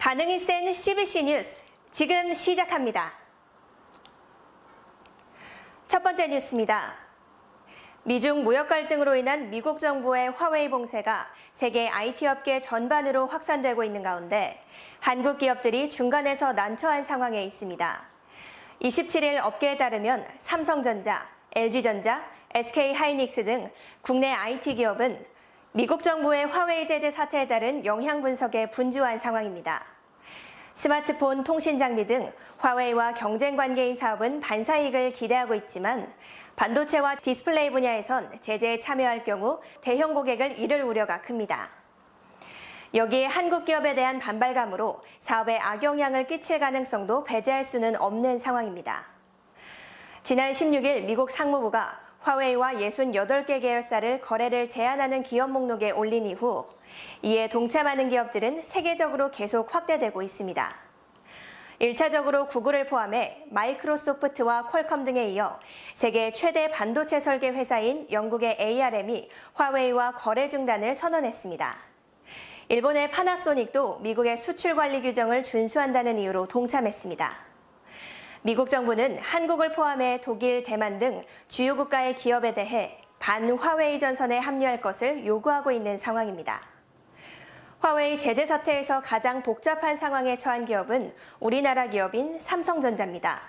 반응이 센 CBC 뉴스 지금 시작합니다. 첫 번째 뉴스입니다. 미중 무역 갈등으로 인한 미국 정부의 화웨이 봉쇄가 세계 IT 업계 전반으로 확산되고 있는 가운데 한국 기업들이 중간에서 난처한 상황에 있습니다. 27일 업계에 따르면 삼성전자, LG전자, SK하이닉스 등 국내 IT 기업은 미국 정부의 화웨이 제재 사태에 따른 영향 분석에 분주한 상황입니다. 스마트폰, 통신 장비 등 화웨이와 경쟁 관계인 사업은 반사이익을 기대하고 있지만 반도체와 디스플레이 분야에선 제재에 참여할 경우 대형 고객을 잃을 우려가 큽니다. 여기에 한국 기업에 대한 반발감으로 사업에 악영향을 끼칠 가능성도 배제할 수는 없는 상황입니다. 지난 16일 미국 상무부가 화웨이와 68개 계열사를 거래를 제한하는 기업 목록에 올린 이후 이에 동참하는 기업들은 세계적으로 계속 확대되고 있습니다. 1차적으로 구글을 포함해 마이크로소프트와 퀄컴 등에 이어 세계 최대 반도체 설계 회사인 영국의 ARM이 화웨이와 거래 중단을 선언했습니다. 일본의 파나소닉도 미국의 수출 관리 규정을 준수한다는 이유로 동참했습니다. 미국 정부는 한국을 포함해 독일, 대만 등 주요 국가의 기업에 대해 반화웨이 전선에 합류할 것을 요구하고 있는 상황입니다. 화웨이 제재 사태에서 가장 복잡한 상황에 처한 기업은 우리나라 기업인 삼성전자입니다.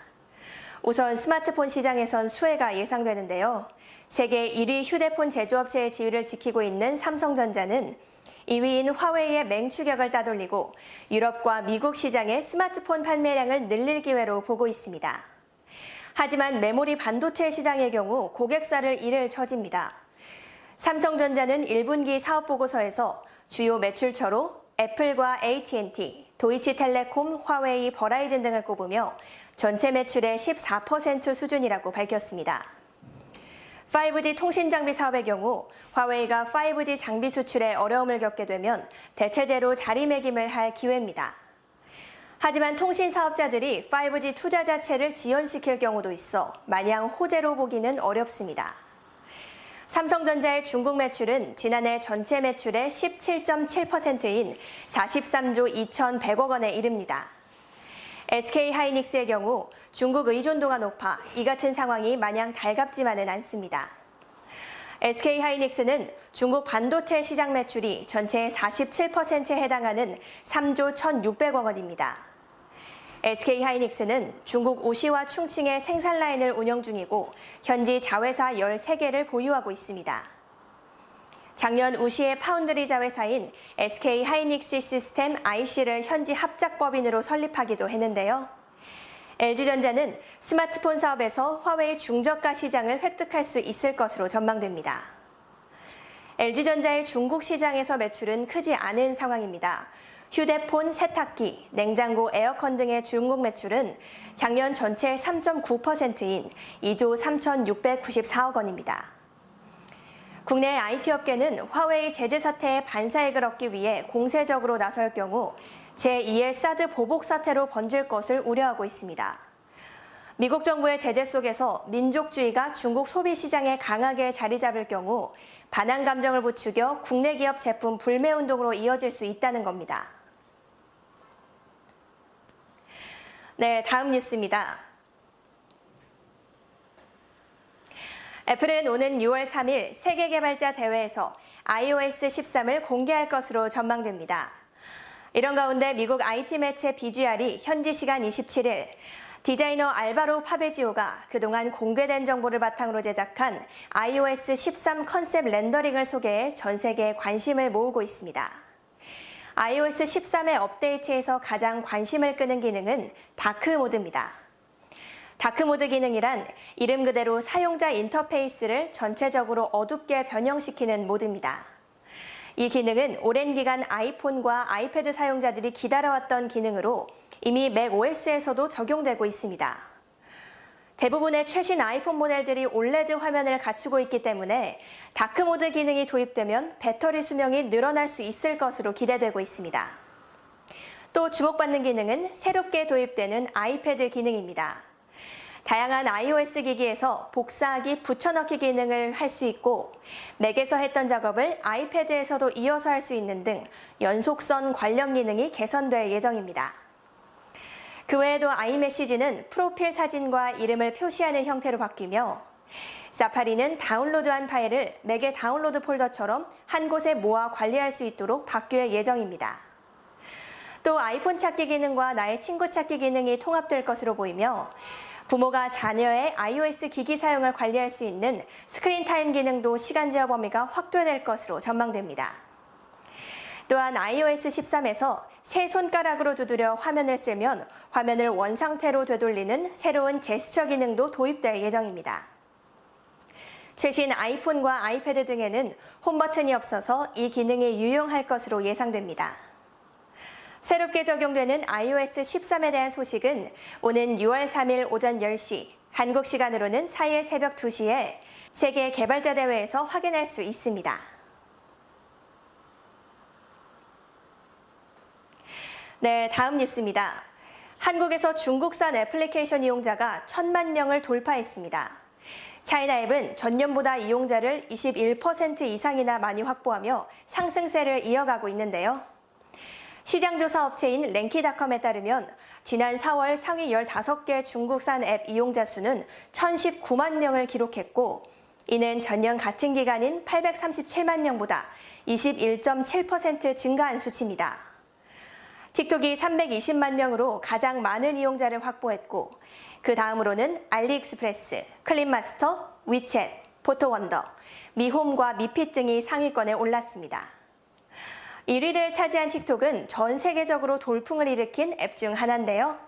우선 스마트폰 시장에선 수혜가 예상되는데요. 세계 1위 휴대폰 제조업체의 지위를 지키고 있는 삼성전자는 2위인 화웨이의 맹추격을 따돌리고 유럽과 미국 시장의 스마트폰 판매량을 늘릴 기회로 보고 있습니다. 하지만 메모리 반도체 시장의 경우 고객사를 잃을 처지입니다. 삼성전자는 1분기 사업보고서에서 주요 매출처로 애플과 AT&T, 도이치텔레콤, 화웨이, 버라이즌 등을 꼽으며 전체 매출의 14% 수준이라고 밝혔습니다. 5G 통신 장비 사업의 경우 화웨이가 5G 장비 수출에 어려움을 겪게 되면 대체제로 자리매김을 할 기회입니다. 하지만 통신 사업자들이 5G 투자 자체를 지연시킬 경우도 있어 마냥 호재로 보기는 어렵습니다. 삼성전자의 중국 매출은 지난해 전체 매출의 17.7%인 43조 2,100억 원에 이릅니다. SK하이닉스의 경우 중국 의존도가 높아 이 같은 상황이 마냥 달갑지만은 않습니다. SK하이닉스는 중국 반도체 시장 매출이 전체의 47%에 해당하는 3조 1,600억 원입니다. SK하이닉스는 중국 우시와 충칭의 생산 라인을 운영 중이고 현지 자회사 13개를 보유하고 있습니다. 작년 우시의 파운드리 자회사인 SK하이닉스 시스템 IC를 현지 합작법인으로 설립하기도 했는데요. LG전자는 스마트폰 사업에서 화웨이 중저가 시장을 획득할 수 있을 것으로 전망됩니다. LG전자의 중국 시장에서 매출은 크지 않은 상황입니다. 휴대폰, 세탁기, 냉장고, 에어컨 등의 중국 매출은 작년 전체의 3.9%인 2조 3,694억 원입니다. 국내 IT 업계는 화웨이 제재 사태의 반사이익을 얻기 위해 공세적으로 나설 경우 제2의 사드 보복 사태로 번질 것을 우려하고 있습니다. 미국 정부의 제재 속에서 민족주의가 중국 소비 시장에 강하게 자리 잡을 경우 반항 감정을 부추겨 국내 기업 제품 불매 운동으로 이어질 수 있다는 겁니다. 네, 다음 뉴스입니다. 애플은 오는 6월 3일 세계개발자 대회에서 iOS 13을 공개할 것으로 전망됩니다. 이런 가운데 미국 IT 매체 BGR이 현지 시간 27일 디자이너 알바로 파베지오가 그동안 공개된 정보를 바탕으로 제작한 iOS 13 컨셉 렌더링을 소개해 전 세계에 관심을 모으고 있습니다. iOS 13의 업데이트에서 가장 관심을 끄는 기능은 다크 모드입니다. 다크모드 기능이란 이름 그대로 사용자 인터페이스를 전체적으로 어둡게 변형시키는 모드입니다. 이 기능은 오랜 기간 아이폰과 아이패드 사용자들이 기다려왔던 기능으로 이미 맥OS에서도 적용되고 있습니다. 대부분의 최신 아이폰 모델들이 OLED 화면을 갖추고 있기 때문에 다크모드 기능이 도입되면 배터리 수명이 늘어날 수 있을 것으로 기대되고 있습니다. 또 주목받는 기능은 새롭게 도입되는 아이패드 기능입니다. 다양한 iOS 기기에서 복사하기, 붙여넣기 기능을 할 수 있고 맥에서 했던 작업을 아이패드에서도 이어서 할 수 있는 등 연속선 관련 기능이 개선될 예정입니다. 그 외에도 아이메시지는 프로필 사진과 이름을 표시하는 형태로 바뀌며 사파리는 다운로드한 파일을 맥의 다운로드 폴더처럼 한 곳에 모아 관리할 수 있도록 바뀔 예정입니다. 또 아이폰 찾기 기능과 나의 친구 찾기 기능이 통합될 것으로 보이며 부모가 자녀의 iOS 기기 사용을 관리할 수 있는 스크린 타임 기능도 시간 제어 범위가 확대될 것으로 전망됩니다. 또한 iOS 13에서 세 손가락으로 두드려 화면을 쓰면 화면을 원상태로 되돌리는 새로운 제스처 기능도 도입될 예정입니다. 최신 아이폰과 아이패드 등에는 홈 버튼이 없어서 이 기능이 유용할 것으로 예상됩니다. 새롭게 적용되는 iOS 13에 대한 소식은 오는 6월 3일 오전 10시, 한국 시간으로는 4일 새벽 2시에 세계 개발자 대회에서 확인할 수 있습니다. 네, 다음 뉴스입니다. 한국에서 중국산 애플리케이션 이용자가 1,000만 명을 돌파했습니다. 차이나앱은 전년보다 이용자를 21% 이상이나 많이 확보하며 상승세를 이어가고 있는데요. 시장조사 업체인 랭키닷컴에 따르면 지난 4월 상위 15개 중국산 앱 이용자 수는 1,019만 명을 기록했고 이는 전년 같은 기간인 837만 명보다 21.7% 증가한 수치입니다. 틱톡이 320만 명으로 가장 많은 이용자를 확보했고 그 다음으로는 알리익스프레스, 클립마스터, 위챗, 포토원더, 미홈과 미핏 등이 상위권에 올랐습니다. 1위를 차지한 틱톡은 전 세계적으로 돌풍을 일으킨 앱 중 하나인데요.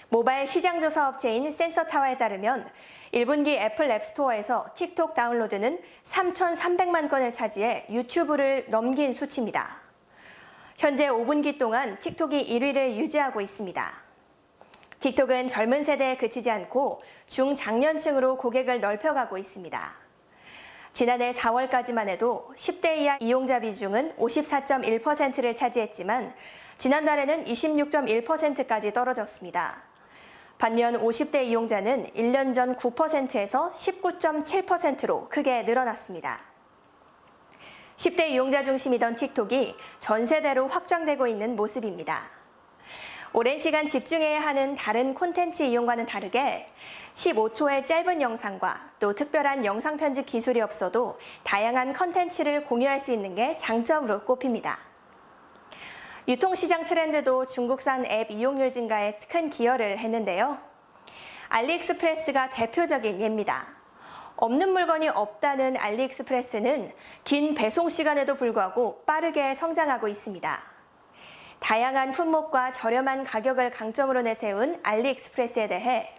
모바일 시장조사 업체인 센서타워에 따르면 1분기 애플 앱스토어에서 틱톡 다운로드는 3,300만 건을 차지해 유튜브를 넘긴 수치입니다. 현재 5분기 동안 틱톡이 1위를 유지하고 있습니다. 틱톡은 젊은 세대에 그치지 않고 중장년층으로 고객을 넓혀가고 있습니다. 지난해 4월까지만 해도 10대 이하 이용자 비중은 54.1%를 차지했지만 지난달에는 26.1%까지 떨어졌습니다. 반면 50대 이용자는 1년 전 9%에서 19.7%로 크게 늘어났습니다. 10대 이용자 중심이던 틱톡이 전 세대로 확장되고 있는 모습입니다. 오랜 시간 집중해야 하는 다른 콘텐츠 이용과는 다르게 15초의 짧은 영상과 또 특별한 영상 편집 기술이 없어도 다양한 콘텐츠를 공유할 수 있는 게 장점으로 꼽힙니다. 유통시장 트렌드도 중국산 앱 이용률 증가에 큰 기여를 했는데요. 알리익스프레스가 대표적인 예입니다. 없는 물건이 없다는 알리익스프레스는 긴 배송 시간에도 불구하고 빠르게 성장하고 있습니다. 다양한 품목과 저렴한 가격을 강점으로 내세운 알리익스프레스에 대해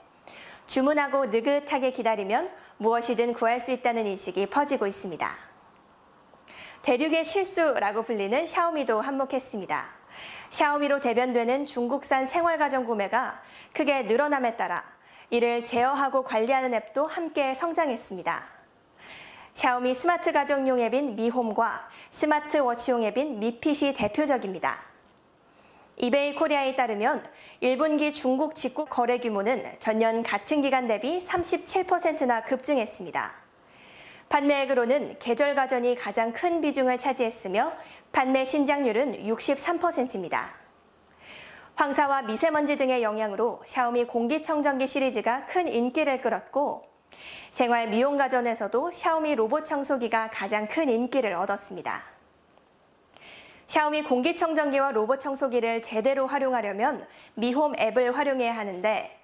주문하고 느긋하게 기다리면 무엇이든 구할 수 있다는 인식이 퍼지고 있습니다. 대륙의 실수라고 불리는 샤오미도 한몫했습니다. 샤오미로 대변되는 중국산 생활가전 구매가 크게 늘어남에 따라 이를 제어하고 관리하는 앱도 함께 성장했습니다. 샤오미 스마트 가정용 앱인 미홈과 스마트워치용 앱인 미핏이 대표적입니다. 이베이 코리아에 따르면 1분기 중국 직구 거래 규모는 전년 같은 기간 대비 37%나 급증했습니다. 판매액으로는 계절 가전이 가장 큰 비중을 차지했으며 판매 신장률은 63%입니다. 황사와 미세먼지 등의 영향으로 샤오미 공기청정기 시리즈가 큰 인기를 끌었고 생활 미용 가전에서도 샤오미 로봇 청소기가 가장 큰 인기를 얻었습니다. 샤오미 공기청정기와 로봇 청소기를 제대로 활용하려면 미홈 앱을 활용해야 하는데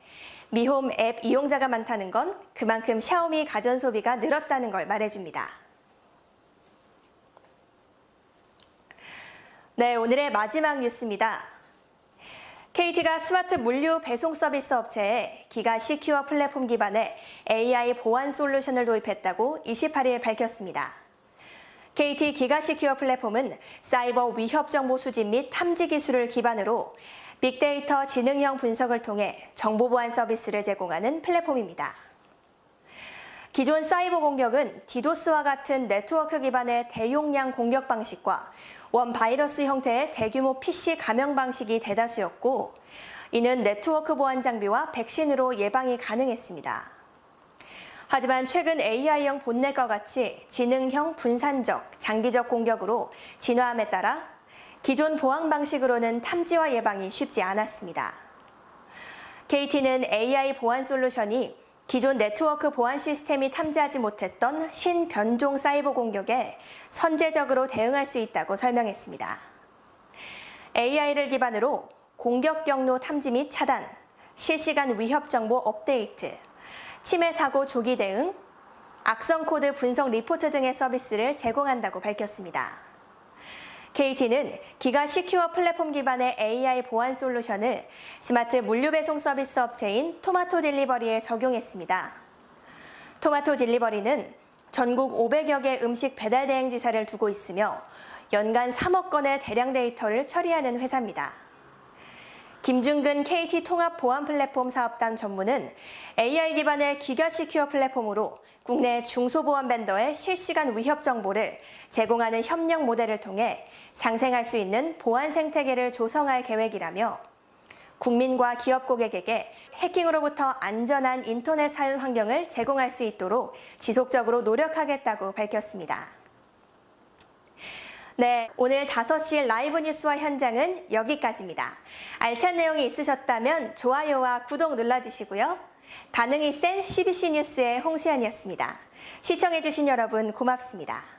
미홈 앱 이용자가 많다는 건 그만큼 샤오미 가전 소비가 늘었다는 걸 말해줍니다. 네, 오늘의 마지막 뉴스입니다. KT가 스마트 물류 배송 서비스 업체에 기가 시큐어 플랫폼 기반의 AI 보안 솔루션을 도입했다고 28일 밝혔습니다. KT 기가 시큐어 플랫폼은 사이버 위협 정보 수집 및 탐지 기술을 기반으로 빅데이터 지능형 분석을 통해 정보 보안 서비스를 제공하는 플랫폼입니다. 기존 사이버 공격은 디도스와 같은 네트워크 기반의 대용량 공격 방식과 원 바이러스 형태의 대규모 PC 감염 방식이 대다수였고 이는 네트워크 보안 장비와 백신으로 예방이 가능했습니다. 하지만 최근 AI형 본넷과 같이 지능형 분산적, 장기적 공격으로 진화함에 따라 기존 보안 방식으로는 탐지와 예방이 쉽지 않았습니다. KT는 AI 보안 솔루션이 기존 네트워크 보안 시스템이 탐지하지 못했던 신변종 사이버 공격에 선제적으로 대응할 수 있다고 설명했습니다. AI를 기반으로 공격 경로 탐지 및 차단, 실시간 위협 정보 업데이트, 침해 사고 조기 대응, 악성 코드 분석 리포트 등의 서비스를 제공한다고 밝혔습니다. KT는 기가 시큐어 플랫폼 기반의 AI 보안 솔루션을 스마트 물류 배송 서비스 업체인 토마토 딜리버리에 적용했습니다. 토마토 딜리버리는 전국 500여 개 음식 배달 대행지사를 두고 있으며 연간 3억 건의 대량 데이터를 처리하는 회사입니다. 김중근 KT 통합 보안 플랫폼 사업단 전무는 AI 기반의 기가 시큐어 플랫폼으로 국내 중소보안 벤더의 실시간 위협 정보를 제공하는 협력 모델을 통해 상생할 수 있는 보안 생태계를 조성할 계획이라며 국민과 기업 고객에게 해킹으로부터 안전한 인터넷 사용 환경을 제공할 수 있도록 지속적으로 노력하겠다고 밝혔습니다. 네, 오늘 5시 라이브 뉴스와 현장은 여기까지입니다. 알찬 내용이 있으셨다면 좋아요와 구독 눌러주시고요. 반응이 센 CBC 뉴스의 홍수연이었습니다. 시청해주신 여러분 고맙습니다.